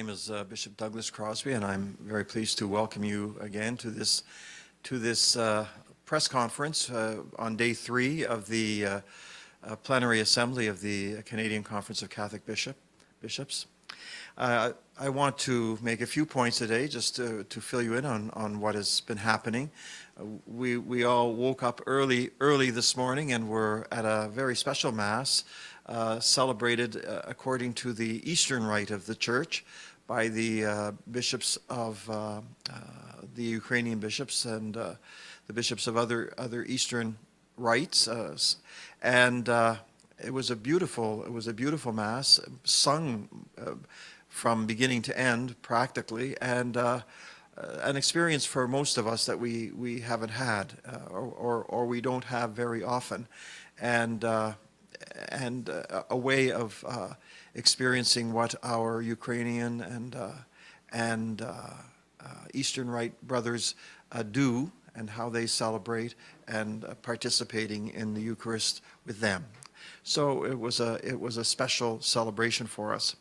name is Bishop Douglas Crosby, and I'm very pleased to welcome you again to this press conference on day 3 of the plenary assembly of the Canadian Conference of Catholic Bishops. I want to make a few points today just to fill you in on what has been happening. We all woke up early this morning and were at a very special Mass celebrated according to the Eastern Rite of the Church by the bishops of the Ukrainian bishops and the bishops of other Eastern rites, and it was a beautiful Mass sung from beginning to end practically, and an experience for most of us that we haven't had or we don't have very often, and a way of experiencing what our Ukrainian and Eastern Rite brothers do and how they celebrate, and participating in the Eucharist with them. So it was a special celebration for us.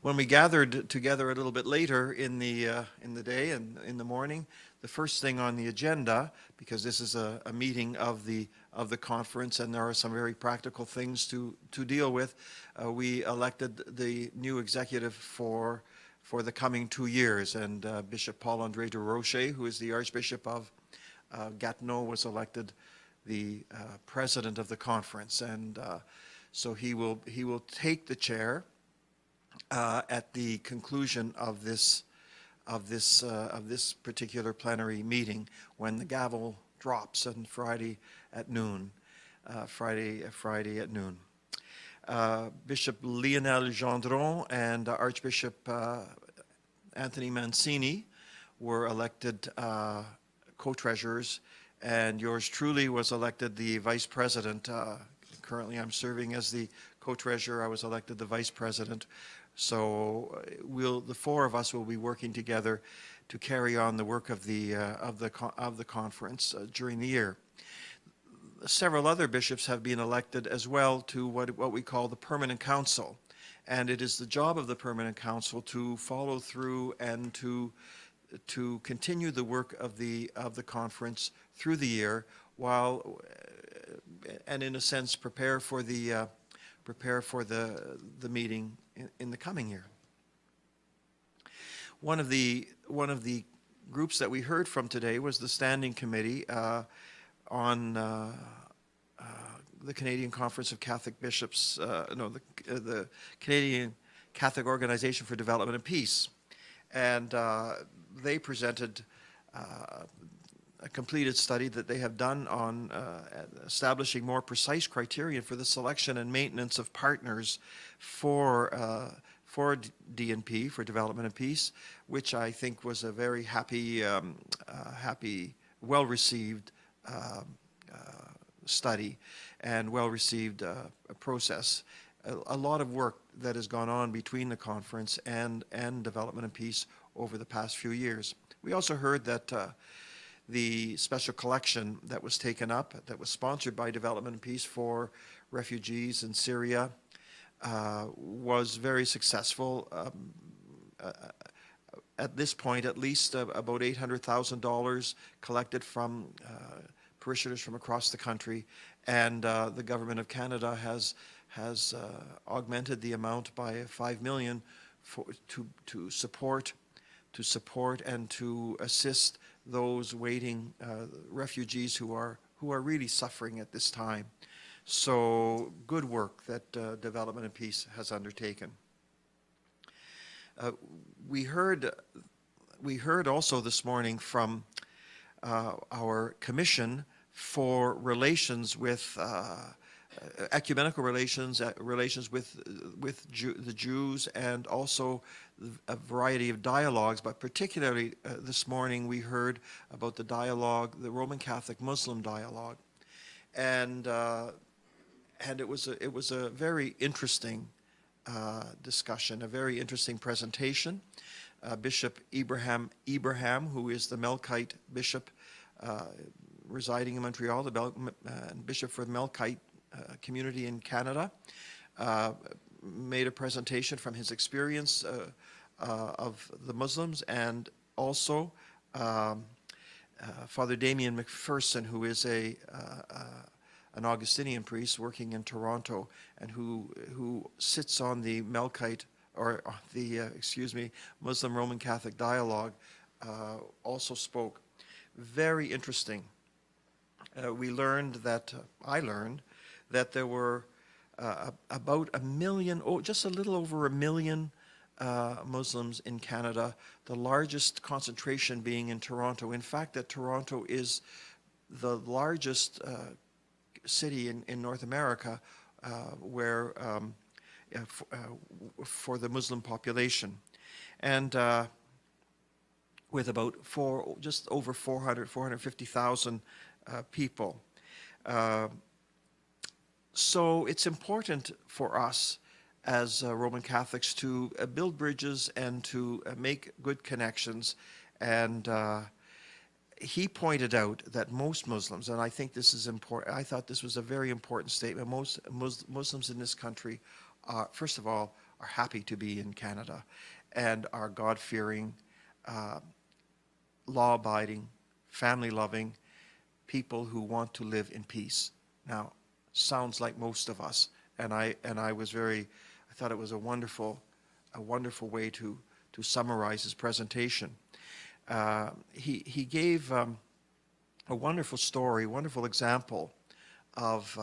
When we gathered together a little bit later in the day and in the morning, the first thing on the agenda, because this is a meeting of the conference and there are some very practical things to deal with, we elected the new executive for the coming 2 years, and Bishop Paul-André de Rocher, who is the Archbishop of Gatineau, was elected the president of the conference, and so he will take the chair at the conclusion of this particular plenary meeting, when the gavel drops on Friday at noon. Bishop Lionel Gendron and Archbishop Anthony Mancini were elected co-treasurers, and yours truly was elected the vice president. Currently I'm serving as the co-treasurer. I was elected the vice president. So the four of us will be working together to carry on the work of the conference during the year. Several other bishops have been elected as well to what we call the Permanent Council, and it is the job of the Permanent Council to follow through and to continue the work of the conference through the year, while and in a sense prepare for the meeting in the coming year. One of the groups that we heard from today was the Standing Committee on the Canadian Conference of Catholic Bishops, the Canadian Catholic Organization for Development and Peace, and they presented a completed study that they have done on establishing more precise criteria for the selection and maintenance of partners for DNP, for Development and Peace, which I think was a very happy, well-received study and well-received process. A lot of work that has gone on between the conference and Development and Peace over the past few years. We also heard that the special collection that was taken up, that was sponsored by Development and Peace for refugees in Syria, was very successful. At this point, at least about $800,000 collected from parishioners from across the country, and the Government of Canada has augmented the amount by $5 million to support and to assist those waiting refugees who are really suffering at this time. So good work that Development and Peace has undertaken. We heard also this morning from our Commission for Relations with ecumenical relations with the Jews, and also a variety of dialogues, but particularly this morning we heard about the dialogue, the Roman Catholic Muslim dialogue, and it was a very interesting discussion, a very interesting presentation. Bishop Ibrahim, who is the Melkite bishop residing in Montreal, the bishop for the Melkite community in Canada, made a presentation from his experience of the Muslims, and also Father Damien McPherson, who is an Augustinian priest working in Toronto, and who sits on the Melkite, or the Muslim Roman Catholic dialogue, also spoke. Very interesting. We learned that I learned that there were about a million, just a little over a million Muslims in Canada, the largest concentration being in Toronto. In fact, that Toronto is the largest city in North America where for the Muslim population. And with about just over 450,000 people. So it's important for us as Roman Catholics to build bridges and to make good connections. And he pointed out that most Muslims, and I think this is important, I thought this was a very important statement, most Muslims in this country, first of all, are happy to be in Canada and are God-fearing, law-abiding, family-loving people who want to live in peace. Now, sounds like most of us, and I thought it was a wonderful way to summarize his presentation. He gave a wonderful story, wonderful example of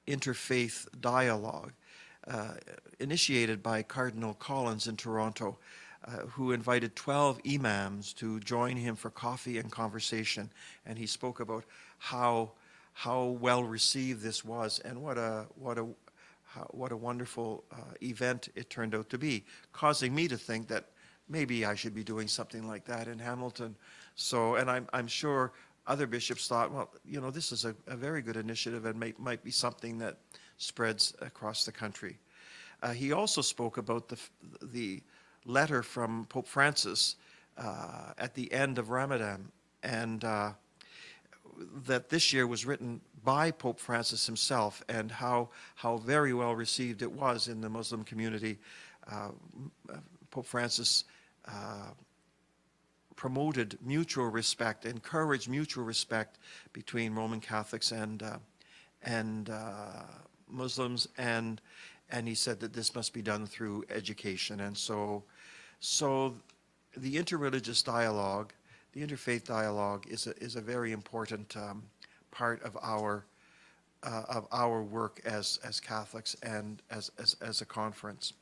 interfaith dialogue initiated by Cardinal Collins in Toronto, who invited 12 imams to join him for coffee and conversation. And he spoke about how well received this was, and what a wonderful event it turned out to be, causing me to think that maybe I should be doing something like that in Hamilton. So, and I'm sure other bishops thought, well, this is a very good initiative and might be something that spreads across the country. He also spoke about the letter from Pope Francis at the end of Ramadan, and that this year was written by Pope Francis himself, and how very well received it was in the Muslim community. Pope Francis promoted mutual respect, encouraged mutual respect between Roman Catholics and Muslims, and he said that this must be done through education. And so the interreligious dialogue, the interfaith dialogue, is a very important part of our work as Catholics and as a conference.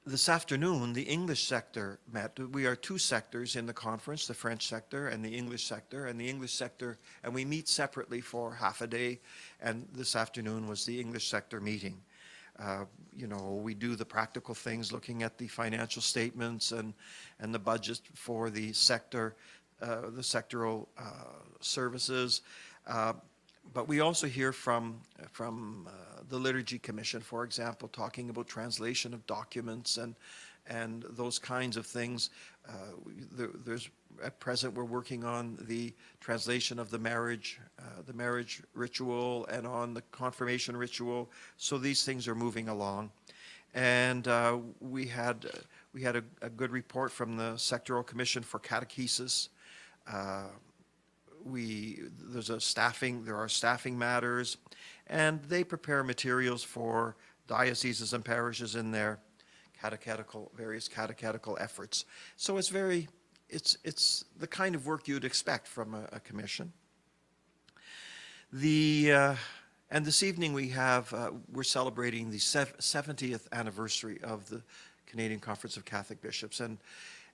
This afternoon, the English sector met. We are two sectors in the conference, the French sector and the English sector. And the English sector, and we meet separately for half a day, and this afternoon was the English sector meeting. We do the practical things, looking at the financial statements and the budget for the sector, the sectoral services. But we also hear from the Liturgy Commission, for example, talking about translation of documents and those kinds of things. There's at present we're working on the translation of the marriage ritual and on the confirmation ritual. So these things are moving along, and we had a good report from the Sectoral Commission for Catechesis. There are staffing matters, and they prepare materials for dioceses and parishes in their various catechetical efforts. So it's the kind of work you'd expect from a commission. And this evening we're celebrating the 70th anniversary of the Canadian Conference of Catholic Bishops,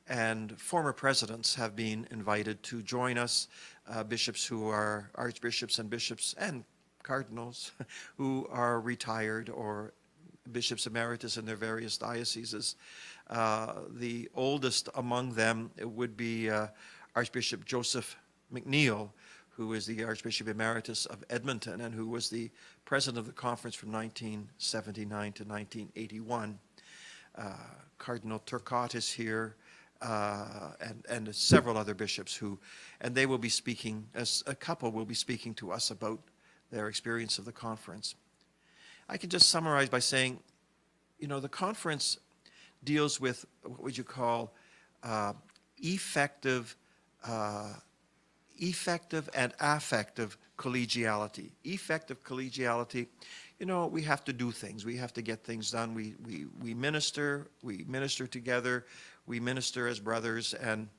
and former presidents have been invited to join us, bishops who are archbishops and bishops and cardinals who are retired, or bishops emeritus in their various dioceses. The oldest among them would be Archbishop Joseph McNeil, who is the Archbishop Emeritus of Edmonton and who was the president of the conference from 1979 to 1981. Cardinal Turcotte is here, and several other bishops and they will be speaking, as a couple will be speaking to us about their experience of the conference. I can just summarize by saying, you know, the conference deals with what would you call effective, effective and affective collegiality. Effective collegiality, you know, we have to do things. We have to get things done. We minister together. We minister as brothers, and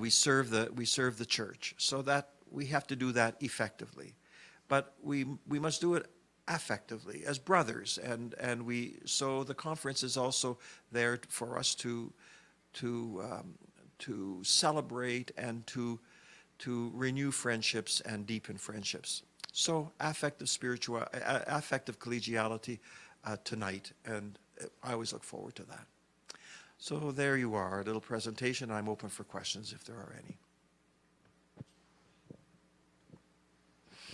we serve the church. So that we have to do that effectively. But we must do it affectively as brothers, and so the conference is also there for us to celebrate and to renew friendships and deepen friendships. So affective collegiality tonight, and I always look forward to that. So there you are, a little presentation. I'm open for questions if there are any.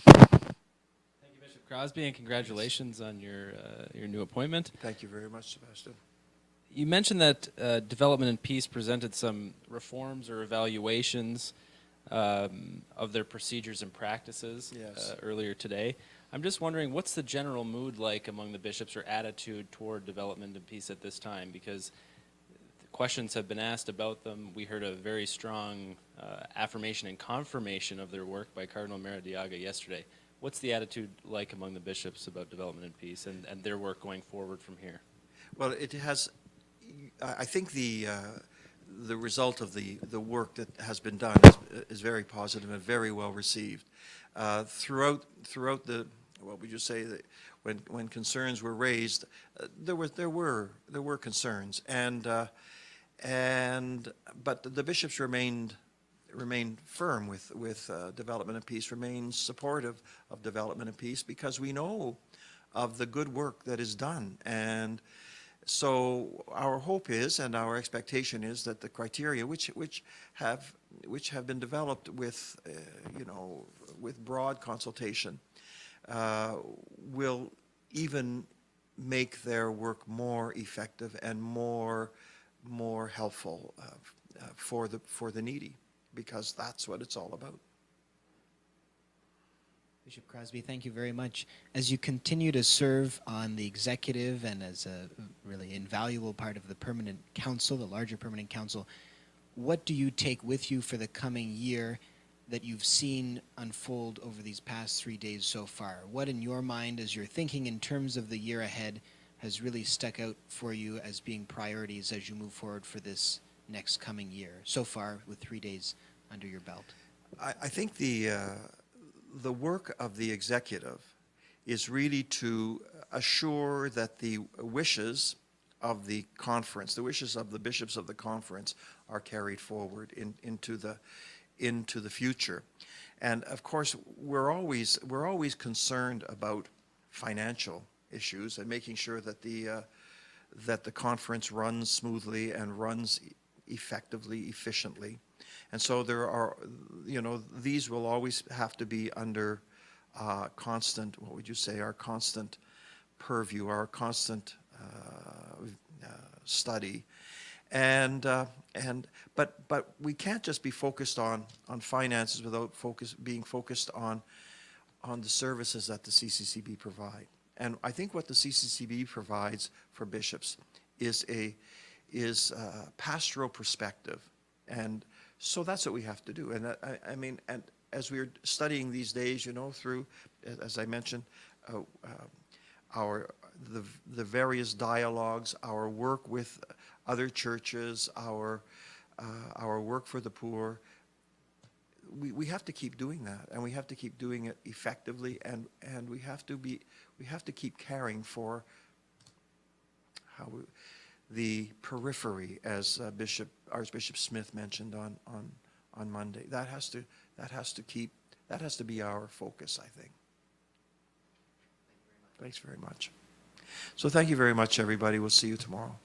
Thank you, Bishop Crosby, and congratulations on your new appointment. Thank you very much, Sebastian. You mentioned that Development and Peace presented some reforms or evaluations of their procedures and practices earlier today. I'm just wondering, what's the general mood like among the bishops or attitude toward Development and Peace at this time? Because questions have been asked about them. We heard a very strong affirmation and confirmation of their work by Cardinal Maradiaga yesterday. What's the attitude like among the bishops about Development and Peace and their work going forward from here? Well, it has, I think the result of the work that has been done is very positive and very well received. Throughout the, what would you say, when concerns were raised, there were concerns, but the bishops remained firm with Development and Peace, remained supportive of Development and Peace, because we know of the good work that is done. And so our hope is, and our expectation is, that the criteria which have been developed with with broad consultation will even make their work more effective and more helpful for the needy, because that's what it's all about. Bishop Crosby, thank you very much. As you continue to serve on the executive and as a really invaluable part of the permanent council, the larger permanent council, what do you take with you for the coming year that you've seen unfold over these past 3 days so far? What in your mind, as you're thinking in terms of the year ahead, has really stuck out for you as being priorities as you move forward for this next coming year, so far with 3 days under your belt? I think the work of the executive is really to assure that the wishes of the conference, the wishes of the bishops of the conference, are carried forward into the future. And of course, we're always concerned about financial issues and making sure that the conference runs smoothly and runs effectively, efficiently. And so there are, these will always have to be under constant, what would you say, our constant purview, our constant study. But we can't just be focused on finances without being focused on the services that the CCCB provide. And I think what the CCCB provides for bishops is a pastoral perspective, and so that's what we have to do. And I mean, and as we're studying these days, through, as I mentioned, the various dialogues, our work with other churches, our work for the poor, we have to keep doing that, and we have to keep doing it effectively, and we have to keep caring for the periphery, as Archbishop Smith mentioned on Monday. That has to be our focus, I think. Thanks very much. So thank you very much, everybody. We'll see you tomorrow.